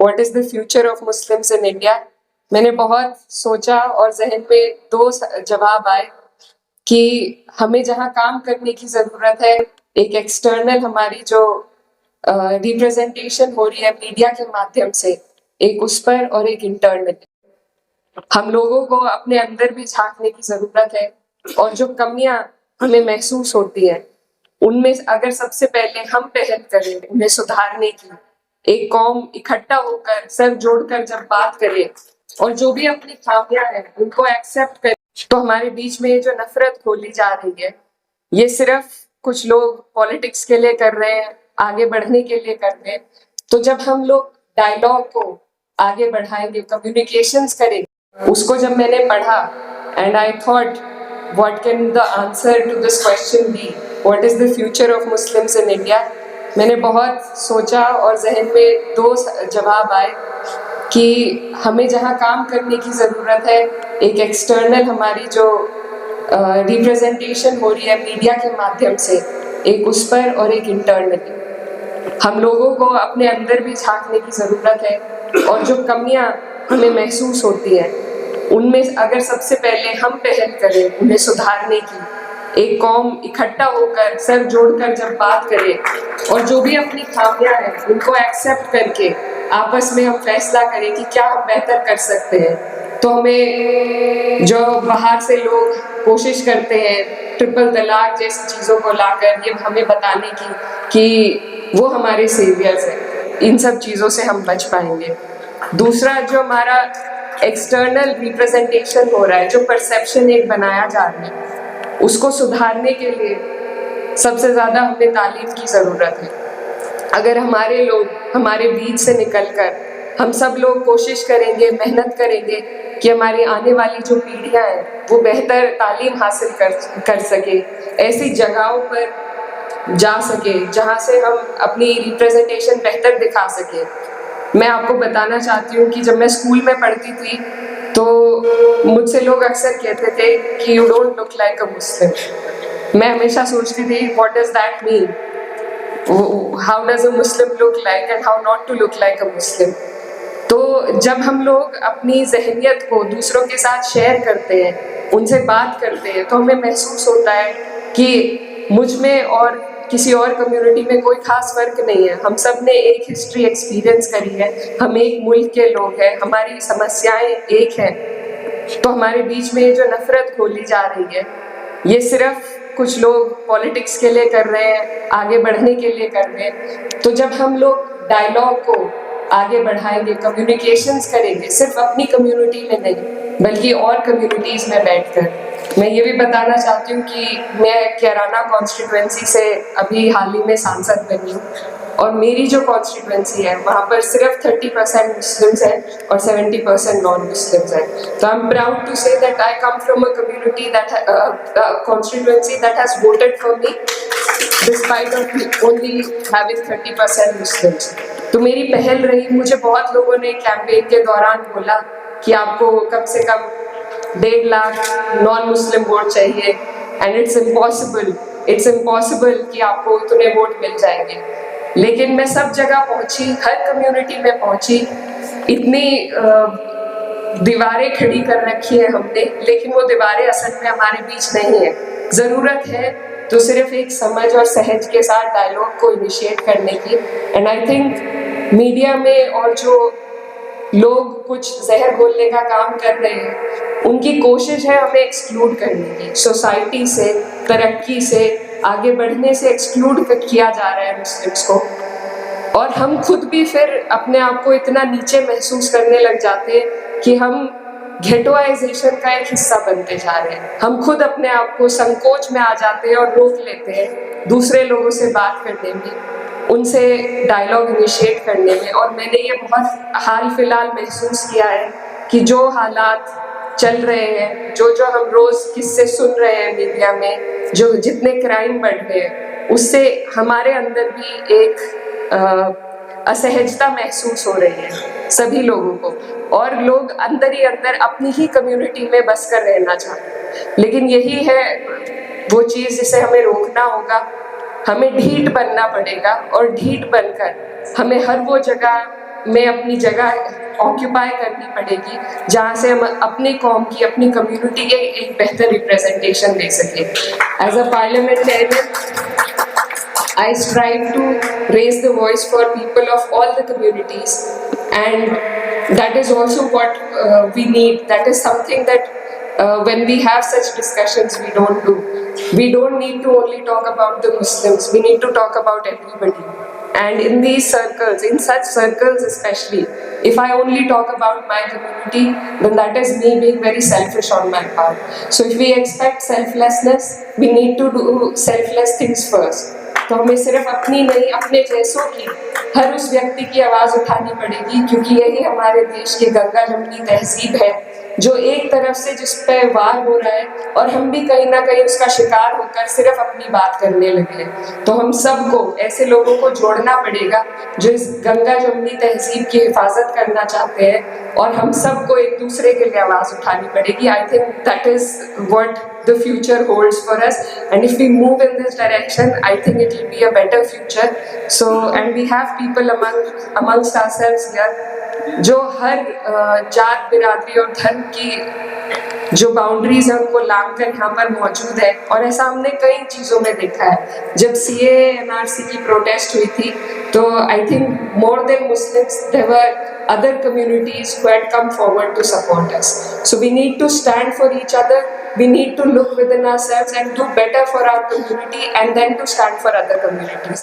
What is the future of Muslims in India. मैंने बहुत सोचा और जहन में दो जवाब आए कि हमें जहाँ काम करने की जरूरत है, एक एक्सटर्नल हमारी जो रिप्रेजेंटेशन हो रही है मीडिया के माध्यम से, एक उस पर, और एक इंटरनल। हम लोगों को अपने अंदर भी झांकने की जरूरत है और जो कमियां हमें महसूस होती है उनमें अगर सबसे पहले हम पहल करें उन्हें सुधारने की, एक कौम इकट्ठा होकर सर जोड़कर जब बात करे और जो भी अपनी खामियां हैं उनको एक्सेप्ट करे, तो हमारे बीच में ये जो नफरत खोली जा रही है ये सिर्फ कुछ लोग पॉलिटिक्स के लिए कर रहे हैं, आगे बढ़ने के लिए कर रहे हैं। तो जब हम लोग डायलॉग को आगे बढ़ाएंगे, कम्युनिकेशंस करेंगे, उसको जब मैंने पढ़ा and I thought what can the answer to this question be, what is the future of Muslims in India. मैंने बहुत सोचा और जहन में दो जवाब आए कि हमें जहाँ काम करने की ज़रूरत है, एक एक्सटर्नल हमारी जो रिप्रेजेंटेशन हो रही है मीडिया के माध्यम से, एक उस पर, और एक इंटरनली। हम लोगों को अपने अंदर भी झांकने की ज़रूरत है और जो कमियां हमें महसूस होती है उनमें अगर सबसे पहले हम पहल करें उन्हें सुधारने की, एक कौम इकट्ठा होकर सर जोड़कर जब बात करे और जो भी अपनी खामियां हैं उनको एक्सेप्ट करके आपस में हम फैसला करें कि क्या हम बेहतर कर सकते हैं, तो हमें जो बाहर से लोग कोशिश करते हैं ट्रिपल तलाक जैसी चीज़ों को लाकर ये हमें बताने की कि वो हमारे सेवियर्स हैं, इन सब चीज़ों से हम बच पाएंगे। दूसरा, जो हमारा एक्सटर्नल रिप्रेजेंटेशन हो रहा है, जो परसेप्शन एक बनाया जा रहा है, उसको सुधारने के लिए सबसे ज़्यादा हमें तालीम की ज़रूरत है। अगर हमारे लोग हमारे बीच से निकलकर हम सब लोग कोशिश करेंगे, मेहनत करेंगे कि हमारी आने वाली जो पीढ़ियां हैं वो बेहतर तालीम हासिल कर सके, ऐसी जगहों पर जा सके जहां से हम अपनी रिप्रेजेंटेशन बेहतर दिखा सके। मैं आपको बताना चाहती हूँ कि जब मैं स्कूल में पढ़ती थी तो मुझसे लोग अक्सर कहते थे कि you don't look like a Muslim. मैं हमेशा सोचती थी what does that mean, how does a Muslim look like and how not to look like a Muslim. तो जब हम लोग अपनी जहनियत को दूसरों के साथ शेयर करते हैं, उनसे बात करते हैं, तो हमें महसूस होता है कि मुझ में और किसी और कम्युनिटी में कोई खास फर्क नहीं है। हम सब ने एक हिस्ट्री एक्सपीरियंस करी है, हम एक मुल्क के लोग हैं, हमारी समस्याएं एक हैं। तो हमारे बीच में जो नफरत खोली जा रही है ये सिर्फ कुछ लोग पॉलिटिक्स के लिए कर रहे हैं, आगे बढ़ने के लिए कर रहे हैं। तो जब हम लोग डायलॉग को आगे बढ़ाएंगे, कम्युनिकेशंस करेंगे, सिर्फ अपनी कम्युनिटी में नहीं बल्कि और कम्युनिटीज़ में बैठकर। मैं ये भी बताना चाहती हूँ कि मैं कैराना कॉन्स्टिट्यूएंसी से अभी हाल ही में सांसद बनी हूँ और मेरी जो कॉन्स्टिट्यूएंसी है वहाँ पर सिर्फ 30% मुस्लिम्स हैं और 70% नॉन मुस्लिम्स हैं। तो I am proud to say that I come from a community that constituency that has voted for me despite of only having 30% Muslims. तो मेरी पहल रही, मुझे बहुत लोगों ने कैंपेन के दौरान बोला कि आपको कम से कम 1.5 लाख नॉन मुस्लिम वोट चाहिए एंड इट्स इम्पॉसिबल कि आपको इतने वोट मिल जाएंगे। लेकिन मैं सब जगह पहुंची, हर कम्युनिटी में पहुंची, इतनी दीवारें खड़ी कर रखी है हमने, लेकिन वो दीवारें असल में हमारे बीच नहीं है। ज़रूरत है तो सिर्फ एक समझ और सहज के साथ डायलॉग को इनिशिएट करने की। एंड आई थिंक मीडिया में और जो लोग कुछ जहर घोलने का काम कर रहे हैं उनकी कोशिश है हमें एक्सक्लूड करने की, सोसाइटी से, तरक्की से, आगे बढ़ने से एक्सक्लूड किया जा रहा है मुस्लिम्स को। और हम खुद भी फिर अपने आप को इतना नीचे महसूस करने लग जाते हैं कि हम घेटोआइजेशन का एक हिस्सा बनते जा रहे हैं। हम खुद अपने आप को संकोच में आ जाते हैं और रोक लेते हैं दूसरे लोगों से बात करने में, उनसे डायलॉग इनिशिएट करने में। और मैंने ये बहुत हाल फिलहाल महसूस किया है कि जो हालात चल रहे हैं, जो हम रोज़ किस्से सुन रहे हैं मीडिया में, जो जितने क्राइम बढ़ रहे हैं, उससे हमारे अंदर भी एक असहजता महसूस हो रही है सभी लोगों को, और लोग अंदर ही अंदर अपनी ही कम्युनिटी में बस कर रहना चाहते हैं। लेकिन यही है वो चीज़ जिसे हमें रोकना होगा। हमें ढीठ बनना पड़ेगा और ढीठ बनकर हमें हर वो जगह में अपनी जगह ऑक्यूपाई करनी पड़ेगी जहाँ से हम अपने कौम की, अपनी कम्युनिटी के एक बेहतर रिप्रेजेंटेशन दे सकें। As a parliamentarian I strive to raise the voice for people of all the communities, and that is also what we need. That is something that when we have such discussions, we don't do. We don't need to only talk about the Muslims, we need to talk about everybody. And in these circles, in such circles especially, if I only talk about my community, then that is me being very selfish on my part. So if we expect selflessness, we need to do selfless things first. तो हमें सिर्फ अपनी नहीं, अपने जैसों की, हर उस व्यक्ति की आवाज़ उठानी पड़ेगी, क्योंकि यही हमारे देश की गंगा जमुनी तहजीब है, जो एक तरफ से जिस पे वार हो रहा है और हम भी कहीं ना कहीं उसका शिकार होकर सिर्फ अपनी बात करने लगे हैं। तो हम सबको, ऐसे लोगों को जोड़ना पड़ेगा जो इस गंगा जमुनी तहजीब की हिफाजत करना चाहते हैं, और हम सबको एक दूसरे के लिए आवाज़ उठानी पड़ेगी। I think that is what the future holds for us, and if we move in this direction, I think it will be a better future. So, and we have people amongst ourselves here जो हर जात, बिरादरी और धर्म की जो boundaries है उनको लांघ कर यहाँ पर मौजूद है, और ऐसा हमने कई चीज़ों में देखा है। जब CAA NRC की प्रोटेस्ट हुई थी, तो I think more than Muslims there were other communities who had come forward to support us. So we need to stand for each other, we need to look within ourselves and do better for our community, and then to stand for other communities.